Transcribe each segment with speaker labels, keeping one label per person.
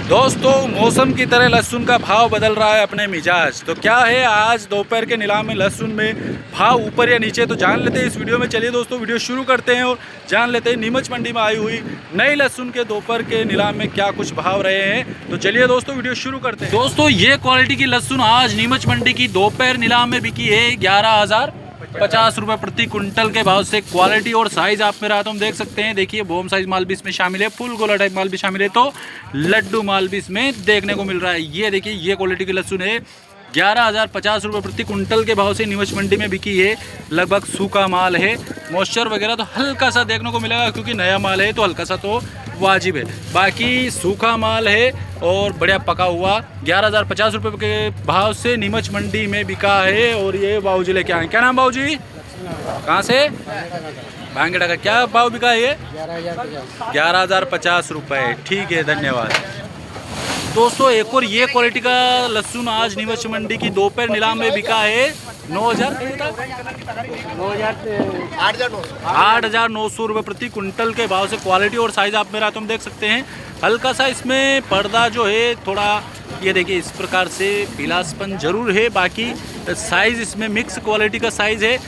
Speaker 1: दोस्तों मौसम की तरह लहसुन का भाव बदल रहा है अपने मिजाज। तो क्या है आज दोपहर के नीलाम में लहसुन में भाव ऊपर या नीचे, तो जान लेते हैं इस वीडियो में। चलिए दोस्तों वीडियो शुरू करते हैं और जान लेते हैं नीमच मंडी में आई हुई नई लहसुन के दोपहर के नीलाम में क्या कुछ भाव रहे हैं। तो चलिए दोस्तों वीडियो शुरू करते हैं। दोस्तों ये क्वालिटी की लहसुन आज नीमच मंडी की दोपहर नीलाम में बिकी है 11,050 रुपये प्रति कुंटल के भाव से। क्वालिटी और साइज आप मेरा हाथों में देख सकते हैं। देखिए बोम साइज माल भी इसमें शामिल है, फुल गोला टाइप माल भी शामिल है, तो लड्डू माल भी इसमें देखने को मिल रहा है। ये देखिए ये क्वालिटी की लहसुन है 11,050 रुपये प्रति कुंटल के भाव से नीमच मंडी में बिकी है। लगभग सूखा माल है, मॉइस्चर वगैरह तो हल्का सा देखने को मिलेगा क्योंकि नया माल है तो हल्का सा तो वाजिब है। बाकी सूखा माल है और बढ़िया पका हुआ 11,050 रुपये के भाव से नीमच मंडी में बिका है। और ये बाबूजी लेके आए। क्या नाम बाबूजी? कहाँ से? भांगेड़ा का। क्या भाव बिका है ये? 11,050 रुपये। ठीक है, धन्यवाद। दोस्तों एक और ये क्वालिटी का लहसुन आज नीमच मंडी की दोपहर नीलाम में बिका है 8,900 रुपये प्रति कुंटल के भाव से। क्वालिटी और साइज आप मेरा तुम देख सकते हैं। हल्का सा इसमें पर्दा जो है थोड़ा ये देखिए इस प्रकार से पीलासपन जरूर है। बाकी साइज इसमें मिक्स क्वालिटी का साइज है।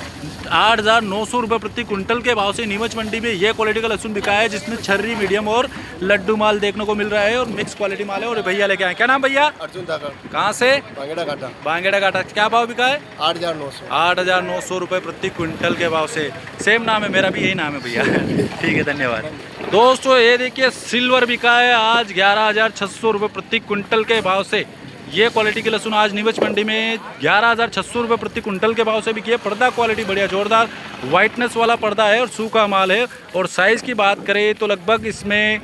Speaker 1: 8,900 रुपये प्रति कुंटल के भाव से नीमच मंडी में ये क्वालिटी का लहसुन बिका है, जिसमें छर्री, मीडियम और लड्डू माल देखने को मिल रहा है और मिक्स क्वालिटी माल है। और भैया लेके आए। क्या नाम भैया?
Speaker 2: अर्जुन धाकड़।
Speaker 1: कहाँ से?
Speaker 2: बांगेड़ा घाटा।
Speaker 1: बांगेड़ा घाटा। क्या भाव बिका है?
Speaker 2: 8,900।
Speaker 1: 8,900 रुपये प्रति क्विंटल के भाव से। सेम नाम है, मेरा भी यही नाम है भैया। ठीक है, धन्यवाद। दोस्तों ये देखिए सिल्वर बिका है आज 11,600 रुपये प्रति क्विंटल के भाव से। ये क्वालिटी की लहसुन आज नीमच मंडी में 11,600 रुपये प्रति कुंटल के भाव से बिकी है। पर्दा क्वालिटी बढ़िया जोरदार वाइटनेस वाला पर्दा है और सूखा माल है। और साइज़ की बात करें तो लगभग इसमें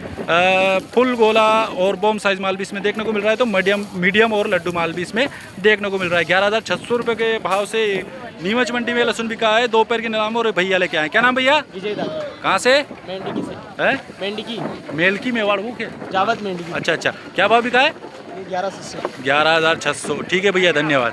Speaker 1: फुल गोला और बॉम साइज माल भी इसमें देखने को मिल रहा है, तो मीडियम और लड्डू माल भी इसमें देखने को मिल रहा है। 11,600 रुपये के भाव से नीमच मंडी में लहसुन बिका है दोपहर के नीलाम। और भैया लेके आए। क्या नाम भैया?
Speaker 3: विजय दादा।
Speaker 1: कहाँ से?
Speaker 3: मेंढकी से।
Speaker 1: है
Speaker 3: मेंढकी।
Speaker 1: मेलकी मेवाड़ वो क्या?
Speaker 3: जावत मेंढकी।
Speaker 1: अच्छा अच्छा। क्या भाव बिका है?
Speaker 3: 11,600।
Speaker 1: ठीक है भैया, धन्यवाद।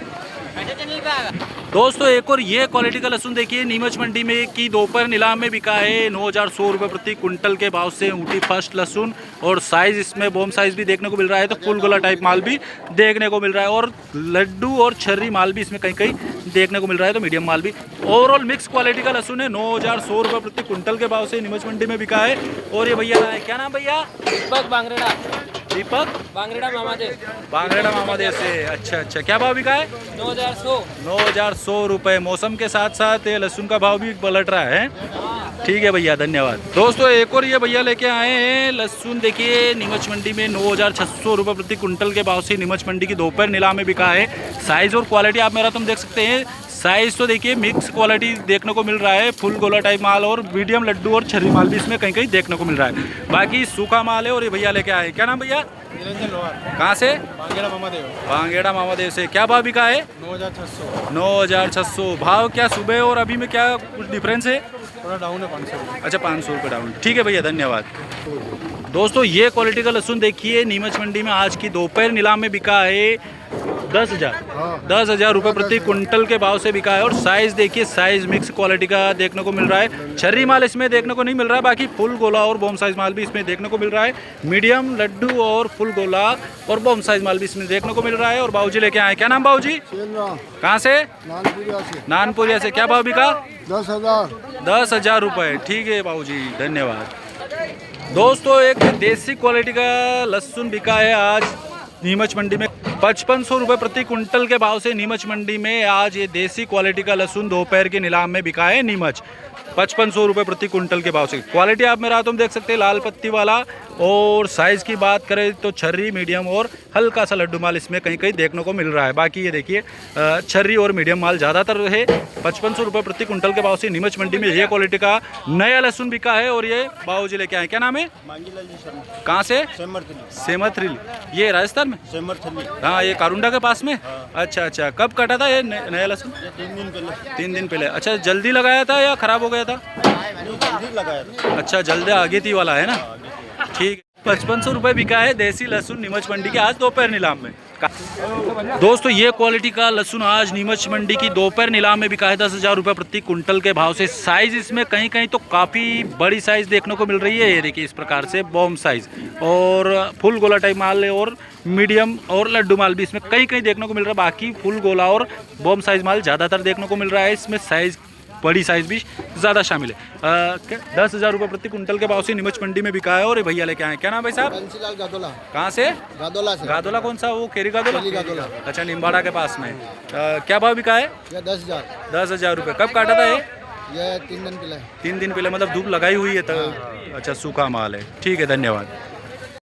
Speaker 1: दोस्तों एक और ये क्वालिटी का लहसुन देखिए नीमच मंडी में की दोपहर नीलाम में बिका है 9,100 रुपये प्रति कुंटल के भाव से। ऊटी फर्स्ट लहसुन और साइज इसमें बॉम साइज भी देखने को मिल रहा है, तो फुल गोला टाइप माल भी देखने को मिल रहा है और लड्डू और छर्री माल भी इसमें कहीं कहीं देखने को मिल रहा है, तो मीडियम माल भी। ओवरऑल मिक्स क्वालिटी का लहसुन है 9,100 रुपये प्रति कुंटल के भाव से नीमच मंडी में बिका है। और ये भैया है, क्या नाम भैया?
Speaker 3: दीपक बांगरेड़ा।
Speaker 1: दीपक
Speaker 3: बांगरेड़ा मामादेव।
Speaker 1: बांगरेड़ा मामादेव से। अच्छा अच्छा। क्या भाव बिका है?
Speaker 3: 9,100
Speaker 1: रुपये। मौसम के साथ साथ ये लहसुन का भाव भी पलट रहा है। ठीक है भैया, धन्यवाद। दोस्तों एक और ये भैया लेके आए हैं लहसुन देखिए नीमच मंडी में 9,600 रुपये प्रति कुंटल के भाव से नीमच मंडी की दोपहर नीलाम में बिका है। साइज और क्वालिटी आप मेरा तुम देख सकते हैं। साइज तो देखिए मिक्स क्वालिटी देखने को मिल रहा है, फुल गोला टाइप माल और मीडियम लड्डू और छर्री माल भी इसमें कहीं कहीं देखने को मिल रहा है। बाकी सूखा माल है। और ये भैया लेके आए। क्या नाम भैया?
Speaker 2: निरंजन लोहार।
Speaker 1: कहाँ से?
Speaker 2: बांगेड़ा मामादेव।
Speaker 1: बांगेड़ा मामादेव से। क्या भाव बिका है?
Speaker 2: 9,600।
Speaker 1: 9,600। भाव क्या सुबह और अभी में क्या कुछ डिफरेंस है?
Speaker 2: थोड़ा डाउन है 500।
Speaker 1: अच्छा, 500 रुपये डाउन। ठीक है भैया, धन्यवाद। दोस्तों ये क्वालिटी का लहसुन देखिए नीमच मंडी में आज की दोपहर नीलाम में बिका है 10,000 रुपये प्रति कुंटल के भाव से बिका है। और साइज देखिए, साइज मिक्स क्वालिटी का देखने को मिल रहा है। छर्री माल इसमें देखने को नहीं मिल रहा है, बाकी फुल गोला और बॉम साइज माल भी इसमें देखने को मिल रहा है। मीडियम लड्डू और फुल गोला और बॉम साइज माल भी इसमें देखने को मिल रहा है। और बाबूजी लेके आए। क्या नाम बाबूजी? कहाँ से? नानपुरिया से। क्या भाव बिका? 10,000 रुपये। ठीक है बाबूजी, धन्यवाद। दोस्तों एक देसी क्वालिटी का लहसुन बिका है आज नीमच मंडी में 5,500 रुपये प्रति कुंटल के भाव से। नीमच मंडी में आज ये देसी क्वालिटी का लहसुन दोपहर के नीलाम में बिका है नीमच 5,500 रुपये प्रति कुंटल के भाव से। क्वालिटी आप मेरा हाथों में देख सकते हैं, लाल पत्ती वाला। और साइज़ की बात करें तो छर्री, मीडियम और हल्का सा लड्डू माल इसमें कहीं कहीं देखने को मिल रहा है। बाकी ये देखिए छर्री और मीडियम माल ज़्यादातर है। 5,500 रुपये प्रति कुंटल के भाव से नीमच मंडी में ये क्वालिटी का नया लहसुन बिका है। और ये बाबूजी लेके आए। क्या नाम है? कहाँ से? सेमथरिल। ये राजस्थान में? हाँ, ये कारुंडा के पास में। अच्छा अच्छा। कब कटा था ये नया लहसुन? 3 दिन पहले। अच्छा, जल्दी लगाया था या खराब हो गया था? अच्छा, जल्दी आगे थी वाला है ना। ठीक। 5,500 रुपये बिका है देसी लहसुन नीमच मंडी के आज दोपहर नीलाम में। दोस्तों ये क्वालिटी का लहसुन आज नीमच मंडी की दोपहर नीलाम में बिका है 10,000 रुपये प्रति कुंटल के भाव से। साइज इसमें कहीं कहीं तो काफ़ी बड़ी साइज देखने को मिल रही है। ये देखिए इस प्रकार से बॉम्ब साइज और फुल गोला टाइप माल है और मीडियम और लड्डू माल भी इसमें कहीं कहीं देखने को मिल रहा है। बाकी फुल गोला और बॉम्ब साइज माल ज़्यादातर देखने को मिल रहा है। इसमें साइज बड़ी साइज भी ज़्यादा शामिल है। 10,000 रुपये प्रति कुंटल के भाव से नीमच मंडी में बिका है। और ये भैया लेके आए, क्या नाम भाई साहब?
Speaker 4: बंसीलाल गादोला।
Speaker 1: कहाँ से?
Speaker 4: गादोला से।
Speaker 1: गादोला कौन सा? वो केरी गादोला?
Speaker 4: केरी गादोला।
Speaker 1: अच्छा, निम्बाड़ा के पास में। क्या भाव बिका है?
Speaker 4: ये 10,000।
Speaker 1: 10,000 रुपये। कब काटा था ये?
Speaker 4: ये 3 दिन पहले।
Speaker 1: 3 दिन पहले, मतलब धूप लगाई हुई है तो? अच्छा, सूखा माल है। ठीक है, धन्यवाद।